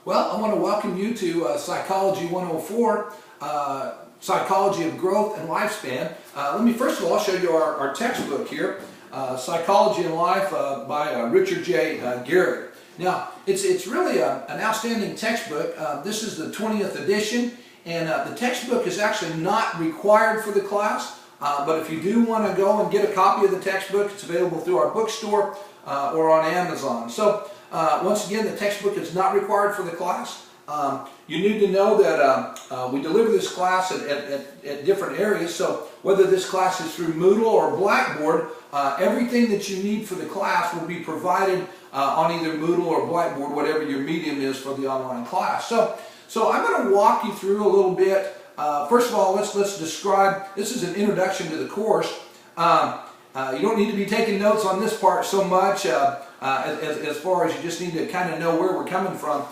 Well, I want to welcome you to Psychology 104, Psychology of Growth and Lifespan. Let me first of all show you our textbook here, Psychology and Life by Richard J. Garrett. Now, it's really an outstanding textbook. This is the 20th edition, and the textbook is actually not required for the class, but if you do want to go and get a copy of the textbook, it's available through our bookstore or on Amazon. So, once again, the textbook is not required for the class. You need to know that we deliver this class at different areas, so whether this class is through Moodle or Blackboard, everything that you need for the class will be provided on either Moodle or Blackboard, whatever your medium is for the online class. So I'm going to walk you through a little bit. First of all, let's describe, this is an introduction to the course. You don't need to be taking notes on this part so much as far as you just need to kind of know where we're coming from.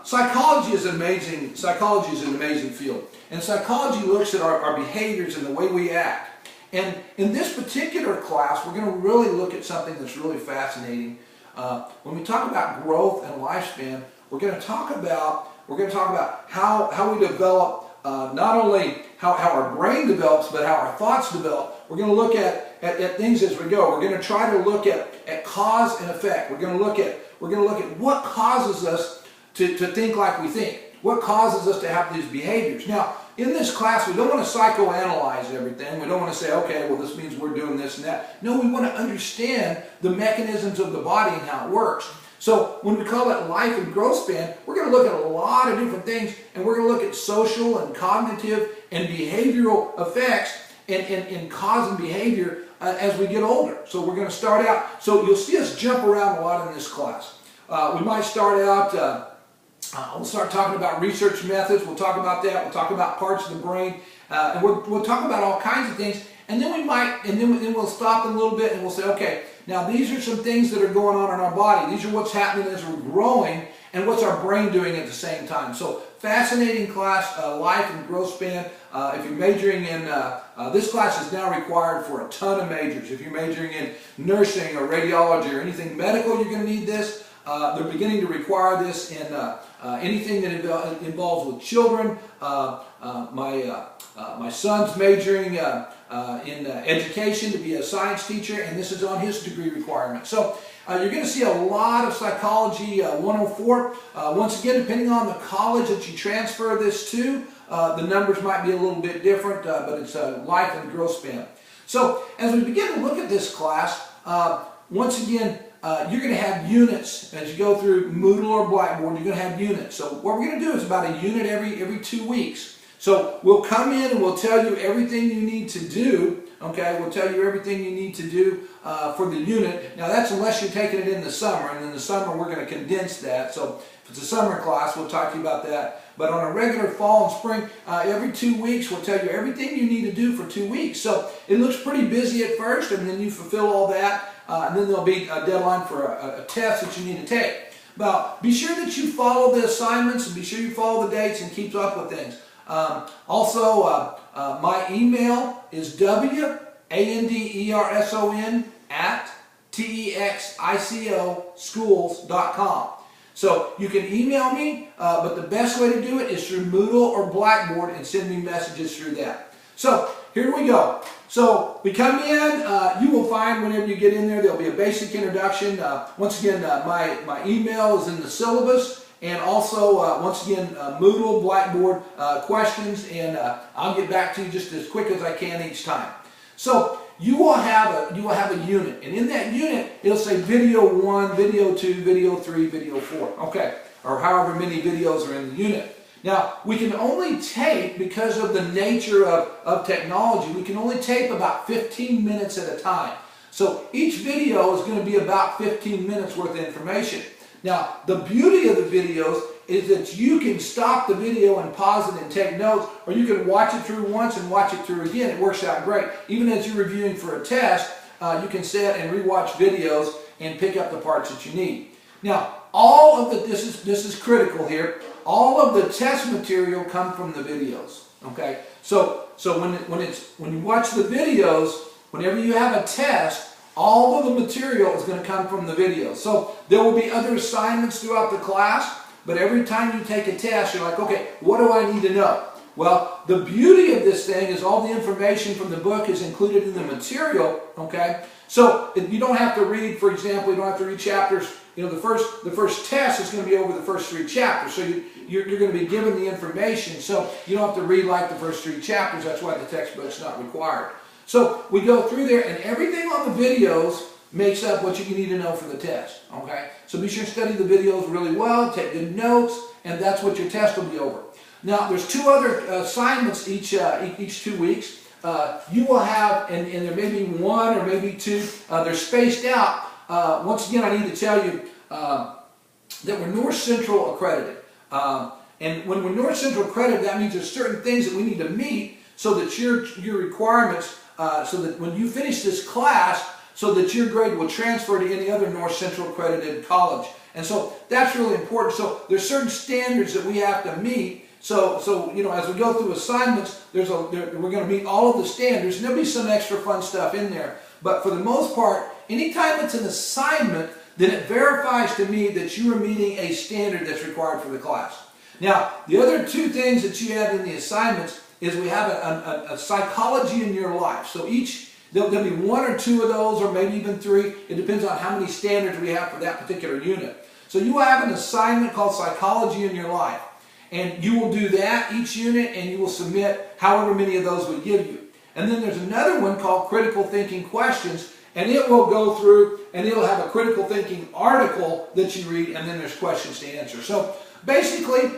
Psychology is an amazing field, and psychology looks at our behaviors and the way we act. And in this particular class, we're going to really look at something that's really fascinating. When we talk about growth and lifespan, we're going to talk about how we develop. Not only how our brain develops, but how our thoughts develop. We're going to look at things as we go. We're going to try to look at cause and effect. We're going to look at what causes us to think like we think. What causes us to have these behaviors. Now, in this class, we don't want to psychoanalyze everything. We don't want to say, okay, well, this means we're doing this and that. No, we want to understand the mechanisms of the body and how it works. So when we call it life and growth span, we're going to look at a lot of different things, and we're going to look at social and cognitive and behavioral effects and cause and behavior as we get older. So we're going to start out, so you'll see us jump around a lot in this class. We might start out, we'll start talking about research methods. We'll talk about that. We'll talk about parts of the brain, and we'll talk about all kinds of things. And then then we'll stop a little bit and we'll say, okay, now these are some things that are going on in our body. These are what's happening as we're growing and what's our brain doing at the same time. So fascinating class, life and growth span. If you're majoring in, this class is now required for a ton of majors. If you're majoring in nursing or radiology or anything medical, you're going to need this. They're beginning to require this in anything that involves with children. My son's majoring in education to be a science teacher, and this is on his degree requirement. So you're going to see a lot of Psychology 104. Once again, depending on the college that you transfer this to, the numbers might be a little bit different, but it's life and growth span. So as we begin to look at this class, once again, you're going to have units as you go through Moodle or Blackboard. You're going to have units. So what we're going to do is about a unit every 2 weeks. So we'll come in and we'll tell you everything you need to do. Okay, we'll tell you everything you need to do for the unit. Now that's unless you're taking it in the summer, and in the summer we're going to condense that. So if it's a summer class, we'll talk to you about that. But on a regular fall and spring, every 2 weeks we'll tell you everything you need to do for 2 weeks. So it looks pretty busy at first, and then you fulfill all that, and then there'll be a deadline for a test that you need to take. Now, be sure that you follow the assignments, and be sure you follow the dates and keep up with things. Also, my email is wanderson@texicschools.com. So you can email me, but the best way to do it is through Moodle or Blackboard and send me messages through that. So here we go. So we come in, you will find whenever you get in there, there'll be a basic introduction. Once again, my email is in the syllabus. And also, once again, Moodle, Blackboard questions, and I'll get back to you just as quick as I can each time. So you will have a unit, and in that unit, it'll say video 1, video 2, video 3, video 4. Okay, or however many videos are in the unit. Now, we can only tape, because of the nature of technology, we can only tape about 15 minutes at a time. So each video is going to be about 15 minutes worth of information. Now, the beauty of the videos is that you can stop the video and pause it and take notes, or you can watch it through once and watch it through again. It works out great. Even as you're reviewing for a test, you can sit and rewatch videos and pick up the parts that you need. Now, all of this is critical here. All of the test material come from the videos. Okay, so when you watch the videos, whenever you have a test, all of the material is going to come from the video. So there will be other assignments throughout the class. but every time you take a test, you're like, okay, what do I need to know? Well, the beauty of this thing is all the information from the book is included in the material, okay? So you don't have to read, for example, you don't have to read chapters. You know, the first test is going to be over the first 3 chapters, so you're going to be given the information, so you don't have to read like the first 3 chapters. That's why the textbook's not required. So we go through there, and everything on the videos makes up what you need to know for the test, okay? So be sure to study the videos really well, take good notes, and that's what your test will be over. Now, there's 2 other assignments each 2 weeks. You will have, and there may be 1 or maybe 2, they're spaced out. Once again, I need to tell you that we're North Central accredited. And when we're North Central accredited, that means there's certain things that we need to meet so that your requirements, so that when you finish this class, so that your grade will transfer to any other North Central accredited college. And so that's really important. So there's certain standards that we have to meet. So you know, as we go through assignments, we're going to meet all of the standards, and there'll be some extra fun stuff in there. But for the most part, anytime it's an assignment, then it verifies to me that you are meeting a standard that's required for the class. Now, the other 2 things that you have in the assignments is we have a psychology in your life. So there'll be 1 or 2 of those, or maybe even 3. It depends on how many standards we have for that particular unit. So you have an assignment called Psychology in Your Life. And you will do that each unit, and you will submit however many of those we give you. And then there's another one called Critical Thinking Questions, and it will go through, and it'll have a critical thinking article that you read, and then there's questions to answer. So basically,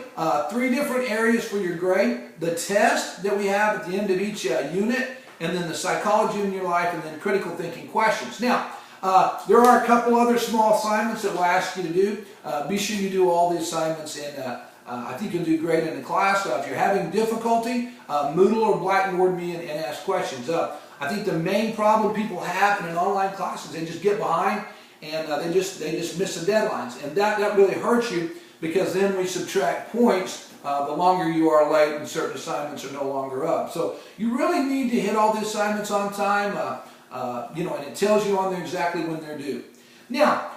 3 different areas for your grade: the test that we have at the end of each unit, and then the Psychology in Your Life, and then Critical Thinking Questions. Now, there are a couple other small assignments that we'll ask you to do. Be sure you do all the assignments, and I think you'll do great in the class. If you're having difficulty, Moodle or Blackboard me and ask questions. I think the main problem people have in an online class is they just get behind, and they just miss the deadlines. And that really hurts you, because then we subtract points the longer you are late, and certain assignments are no longer up. So you really need to hit all the assignments on time, you know, and it tells you on there exactly when they're due. Now,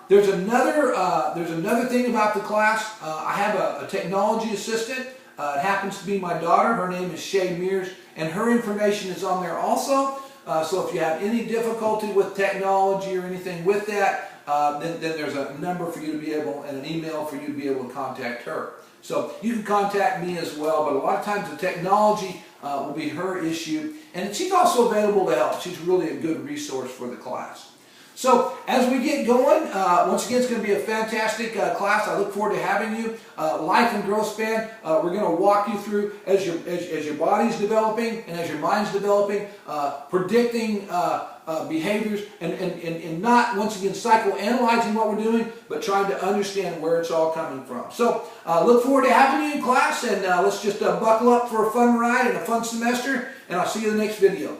there's another thing about the class. I have a technology assistant. It happens to be my daughter. Her name is Shay Mears, and her information is on there also. So if you have any difficulty with technology or anything with that, then there's a number for you to be able, and an email for you to be able to contact her. So you can contact me as well, but a lot of times the technology will be her issue, and she's also available to help. She's really a good resource for the class. So as we get going, once again, it's going to be a fantastic class. I look forward to having you. Life and Growth Span, we're going to walk you through as your body's developing and as your mind's developing, predicting behaviors, and not, once again, psychoanalyzing what we're doing, but trying to understand where it's all coming from. So look forward to having you in class, and let's just buckle up for a fun ride and a fun semester, and I'll see you in the next video.